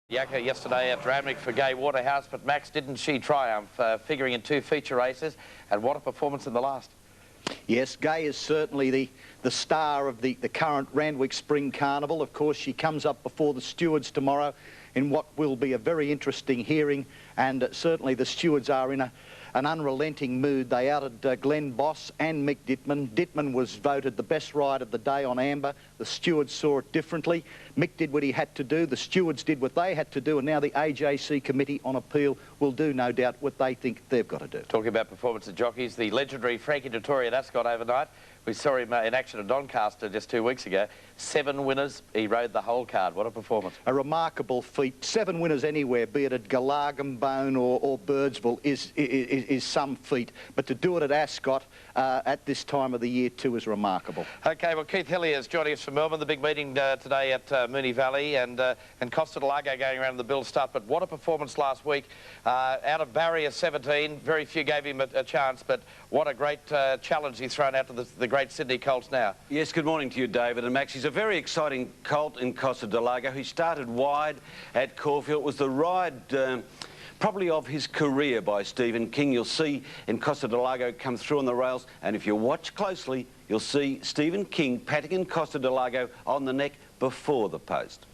Yakka yesterday at Randwick for Gay Waterhouse, but Max, didn't she triumph, figuring in 2 feature races, and what a performance in the last. Yes, Gay is certainly the star of the current Randwick Spring Carnival. Of course, she comes up before the stewards tomorrow in what will be a very interesting hearing, and certainly the stewards are in an unrelenting mood. They outed Glenn Boss and Mick Dittman. Dittman was voted the best ride of the day on Amber. The stewards saw it differently. Mick did what he had to do. The stewards did what they had to do, and now the AJC Committee on Appeal will do, no doubt, what they think they've got to do. Talking about performance of jockeys, the legendary Frankie Dettori at Ascot overnight. We saw him in action at Doncaster just 2 weeks ago. 7 winners. He rode the whole card. What a performance. A remarkable feat. 7 winners anywhere, be it at Galargambone or Birdsville, is some feat. But to do it at Ascot at this time of the year too is remarkable. OK, well, Keith Hillier is joining us from Melbourne. The big meeting today at Moonee Valley, and Costa del Lago going around the Bill Stuff. But what a performance last week. Out of barrier 17, very few gave him a chance, but what a great challenge he's thrown out to the great Sydney Colts now. Yes, good morning to you, David and Max. He's a very exciting colt in Costa del Lago. He started wide at Caulfield. It was the ride probably of his career by Stephen King. You'll see in Costa del Lago come through on the rails, and if you watch closely, you'll see Stephen King patting in Costa del Lago on the neck before the post.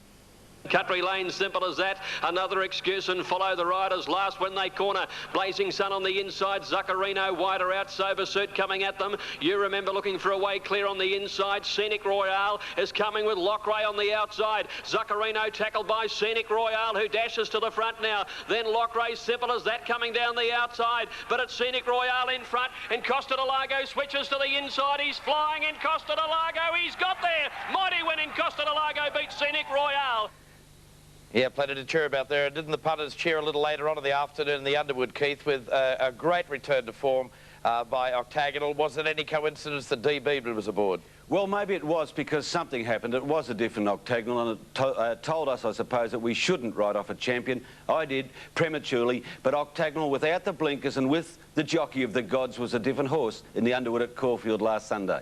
Country Lane, simple as that. Another excuse and follow the riders last when they corner. Blazing Sun on the inside. Zuccarino wider out. Sober Suit coming at them. You remember looking for a way clear on the inside. Scenic Royale is coming with Lockray on the outside. Zuccarino tackled by Scenic Royale, who dashes to the front now. Then Lockray, simple as that, coming down the outside. But it's Scenic Royale in front, and Costa del Lago switches to the inside. He's flying in Costa del Lago. He's got there. Mighty win in Costa del Lago beats Scenic Royale. Yeah, plenty to cheer about there. Didn't the punters cheer a little later on in the afternoon in the Underwood, Keith, with a great return to form by Octagonal? Was it any coincidence that D. Beebler was aboard? Well, maybe it was, because something happened. It was a different Octagonal, and it told us, I suppose, that we shouldn't ride off a champion. I did, prematurely, but Octagonal, without the blinkers and with the jockey of the gods, was a different horse in the Underwood at Caulfield last Sunday.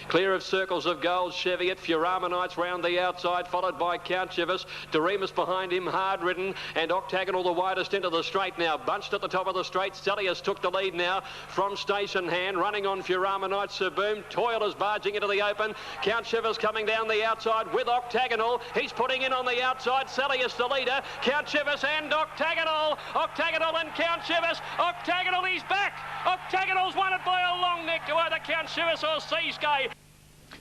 Clear of Circles of Gold, Cheviot, Furama Knights round the outside, followed by Count Chivas. Doremus behind him, hard ridden, and Octagonal the widest into the straight now. Bunched at the top of the straight. Celius took the lead now from station hand, running on Furama Knights. Sir Boom. Toil is barging into the open. Count Chivas coming down the outside with Octagonal. He's putting in on the outside. Celius the leader. Count Chivas and Octagonal. Octagonal and Count Chivas. Octagonal, he's back. Octagonal's won it by a long neck to either Count Chivas or Seascape.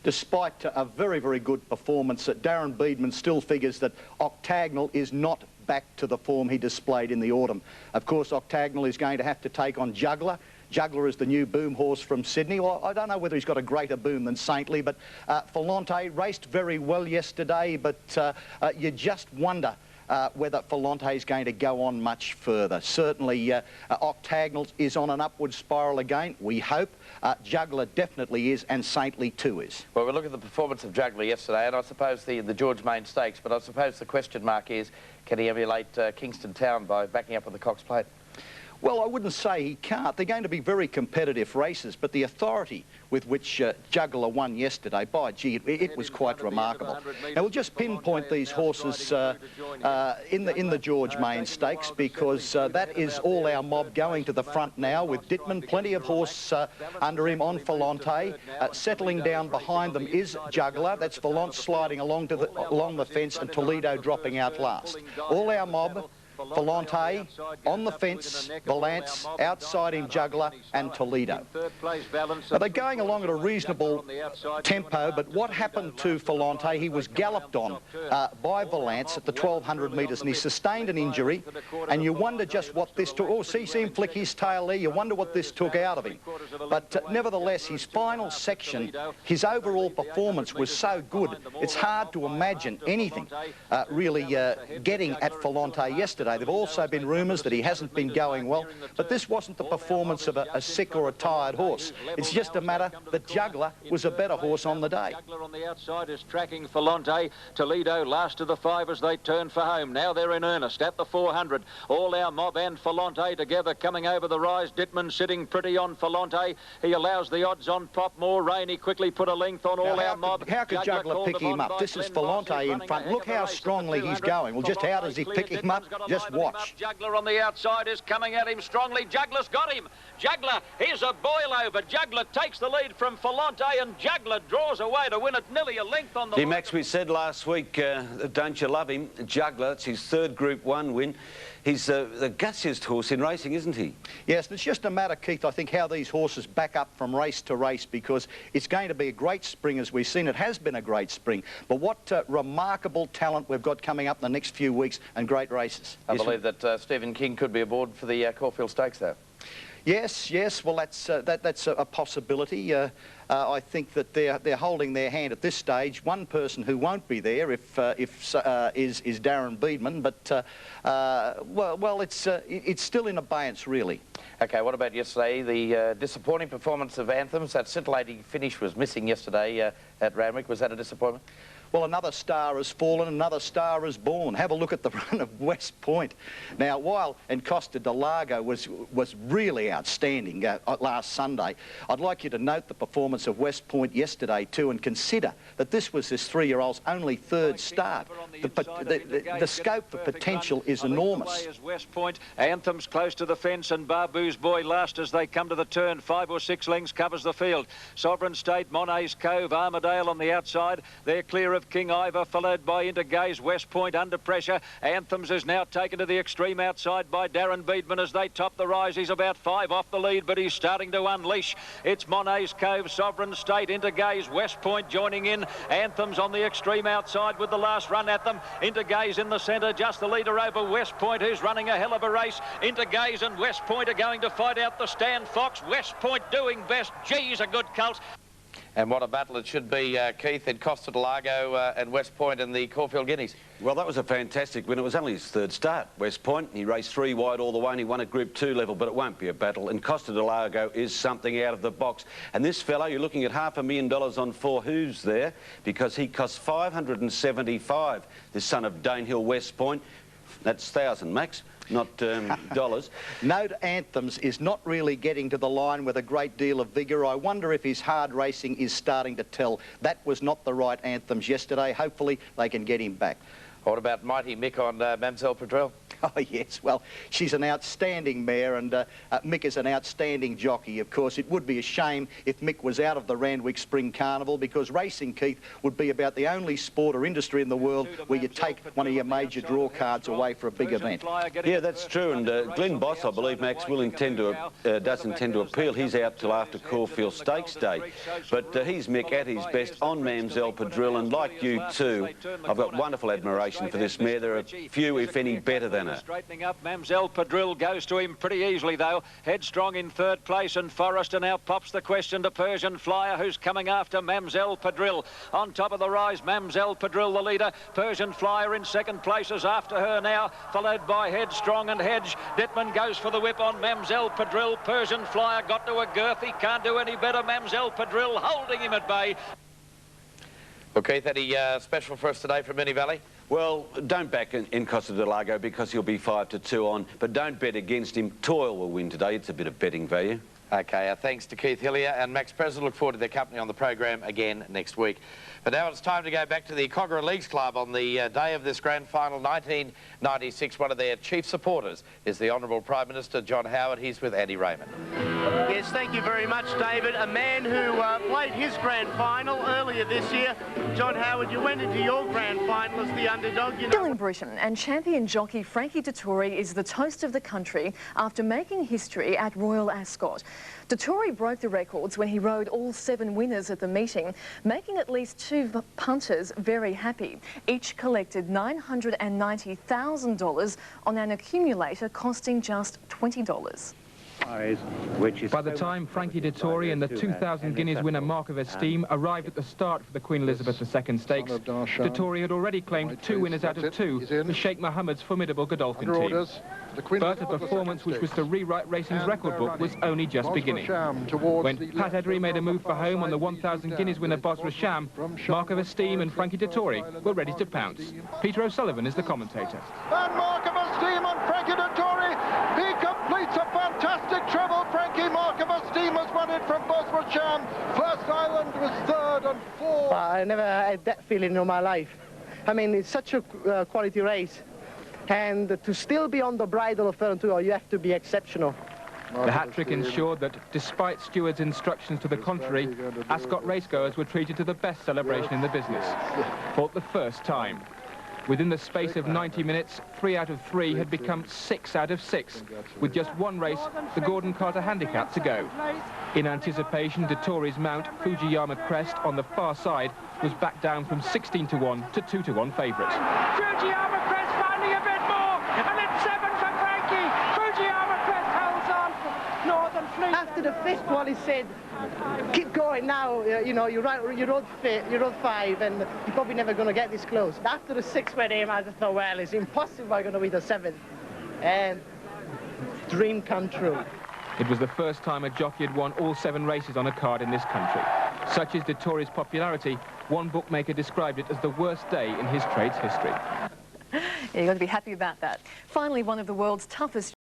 Despite a very, very good performance, Darren Beedman still figures that Octagonal is not back to the form he displayed in the autumn. Of course, Octagonal is going to have to take on Juggler. Juggler is the new boom horse from Sydney. Well, I don't know whether he's got a greater boom than Saintly, but Falante raced very well yesterday, but you just wonder whether Falante is going to go on much further. Certainly, Octagonal is on an upward spiral again, we hope. Juggler definitely is, and Saintly too is. Well, we look at the performance of Juggler yesterday, and I suppose the George Main Stakes, but I suppose the question mark is, can he emulate Kingston Town by backing up with the Cox Plate? Well, I wouldn't say he can't. They're going to be very competitive races, but the authority with which Juggler won yesterday, by gee, it was quite remarkable. Now, we'll just pinpoint these horses in the George Main Stakes, because that is all our mob going to the front now, with Dittman, plenty of horse under him on Falante. Settling down behind them is Juggler. That's Valance sliding along the fence, and Toledo dropping out last. All our mob, Falante on the fence, Valance outside him, Juggler and Toledo. Now, they're going along at a reasonable tempo, but what happened to Falante? He was galloped on by Valance at the 1200 metres, and he sustained an injury, and you wonder just what this took. Oh, see him flick his tail there. You wonder what this took out of him. But nevertheless, his final section, his overall performance was so good, it's hard to imagine anything really getting at Falante yesterday. yesterday. There have also been rumours that he hasn't been going well, but this wasn't the performance of a sick or a tired horse. It's just a matter that Juggler was a better horse on the day. Juggler on the outside is tracking Falante. Toledo last of the 5 as they turn for home. Now they're in earnest at the 400. All Our Mob and Falante together coming over the rise. Dittman sitting pretty on Falante. He allows the odds on Pop. More rain. He quickly put a length on All Our Mob. How could Juggler pick him up? This is Falante in front. Look how strongly he's going. Well, just how does he pick him up? Just watch. Juggler on the outside is coming at him strongly. Juggler's got him. Juggler, here's a boil over. Juggler takes the lead from Falante and Juggler draws away to win it nearly a length on the... Max, we said last week, don't you love him? Juggler, it's his 3rd Group 1 win. He's the gutsiest horse in racing, isn't he? Yes, it's just a matter, Keith, I think, how these horses back up from race to race, because it's going to be a great spring, as we've seen. It has been a great spring. But what remarkable talent we've got coming up in the next few weeks, and great races. I believe that Stephen King could be aboard for the Caulfield Stakes, though. Yes, well, that's a possibility. I think that they're holding their hand at this stage. One person who won't be there is Darren Beedman, but well, it's still in abeyance, really. Okay, what about yesterday? The disappointing performance of Anthems. That scintillating finish was missing yesterday at Randwick. Was that a disappointment? Well, another star has fallen, another star is born. Have a look at the run of West Point. Now, while Costa de Lago was really outstanding last Sunday, I'd like you to note the performance of West Point yesterday too, and consider that this was this 3-year-old's only 3rd start. The scope for potential is enormous. West Point, Anthem's close to the fence, and Babu's Boy last as they come to the turn. 5 or 6 lengths covers the field. Sovereign State, Monet's Cove, Armadale on the outside. They're clear of King Ivor, followed by Intergaze. West Point under pressure. Anthems is now taken to the extreme outside by Darren Beedman as they top the rise. He's about 5 off the lead, but he's starting to unleash. It's Monet's Cove, Sovereign State, Intergaze, West Point joining in. Anthems on the extreme outside with the last run at them. Intergaze in the centre, just the leader over West Point, who's running a hell of a race. Intergaze and West Point are going to fight out the Stand Fox. West Point doing best. Geez, a good colt. And what a battle it should be, Keith, in Costa de Lago and West Point in the Caulfield Guineas. Well, that was a fantastic win. It was only his 3rd start, West Point. He raced 3 wide all the way and he won at Group 2 level, but it won't be a battle. And Costa de Lago is something out of the box. And this fellow, you're looking at $500,000 on 4 hooves there, because he costs $575, this son of Danehill West Point. That's 1,000, Max, not dollars. Note Anthems is not really getting to the line with a great deal of vigour. I wonder if his hard racing is starting to tell. That was not the right Anthems yesterday. Hopefully they can get him back. What about Mighty Mick on Mamselle Padrell? Oh, yes. Well, she's an outstanding mare, and Mick is an outstanding jockey. Of course, it would be a shame if Mick was out of the Randwick Spring Carnival, because racing, Keith, would be about the only sport or industry in the world where you take one of your major draw cards away for a big event. Yeah, that's true. And Glenn Boss, I believe, Max, does intend to appeal. He's out till after Caulfield Stakes Day. But he's Mick at his best on Mamselle Padrell, and like you too, I've got wonderful admiration for this mare. There are few, if any, better than her. Straightening up, Mamselle Padrell goes to him pretty easily though. Headstrong in 3rd place, and Forrester now pops the question to Persian Flyer, who's coming after Mamselle Padrell. On top of the rise, Mamselle Padrell the leader. Persian Flyer in 2nd place is after her now, followed by Headstrong and Hedge. Dittman goes for the whip on Mamselle Padrell. Persian Flyer got to a girth. He can't do any better. Mamselle Padrell holding him at bay. Well, Keith, any special for us today from Moonee Valley? Well, don't back in Costa de Lago because he'll be 5-2 on, but don't bet against him. Toil will win today. It's a bit of betting value. Okay, thanks to Keith Hillier and Max Presley. Look forward to their company on the program again next week. But now it's time to go back to the Cogra Leagues Club on the day of this grand final, 1996. One of their chief supporters is the Honourable Prime Minister John Howard. He's with Andy Raymond. Yes, thank you very much, David. A man who played his grand final earlier this year. John Howard, you went into your grand final as the underdog. Still in Britain, and champion jockey Frankie Dettori is the toast of the country after making history at Royal Ascot. Dettori broke the records when he rode all 7 winners at the meeting, making at least 2 punters very happy. Each collected $990,000 on an accumulator costing just $20. By the time Frankie Dettori and the 2,000 guineas winner Mark of Esteem arrived at the start for the Queen Elizabeth II stakes, Dettori had already claimed 2 winners out of 2 for Sheikh Mohammed's formidable Godolphin team. But a performance which was to rewrite racing's record book was only just beginning. When Pat Eddery made a move for home on the 1,000 guineas winner Bosra Sham, Mark of Esteem and Frankie Dettori were ready to pounce. Peter O'Sullivan is the commentator. And Mark of Esteem and Frankie Dettori, he completes a fantastic treble. Frankie, Mark of Esteem has won it from Bosra Sham. First Island was 3rd and 4th. I never had that feeling in my life. I mean, it's such a quality race. And to still be on the bridle of Fern Tour, you have to be exceptional. The hat-trick ensured that, despite stewards' instructions to the contrary, Ascot racegoers were treated to the best celebration in the business, for the first time. Within the space of 90 minutes, 3 out of 3 had become 6 out of 6, with just one race, the Gordon Carter Handicap, to go. In anticipation, Dettori's mount, Fujiyama Crest, on the far side, was back down from 16-1 to 2-1 favourite. Fujiyama Crest finding a bit more, and it's 7 for Frankie. Fujiyama Crest holds on for Northern Fleet. After the 5th one, he said, keep going now, you know, you rode 5, and you're probably never going to get this close. After the 6th went in, I just thought, well, it's impossible I'm going to be the 7th. And dream come true. It was the first time a jockey had won all 7 races on a card in this country. Such is Dettori's popularity, one bookmaker described it as the worst day in his trade's history. Yeah, you're going to be happy about that. Finally, one of the world's toughest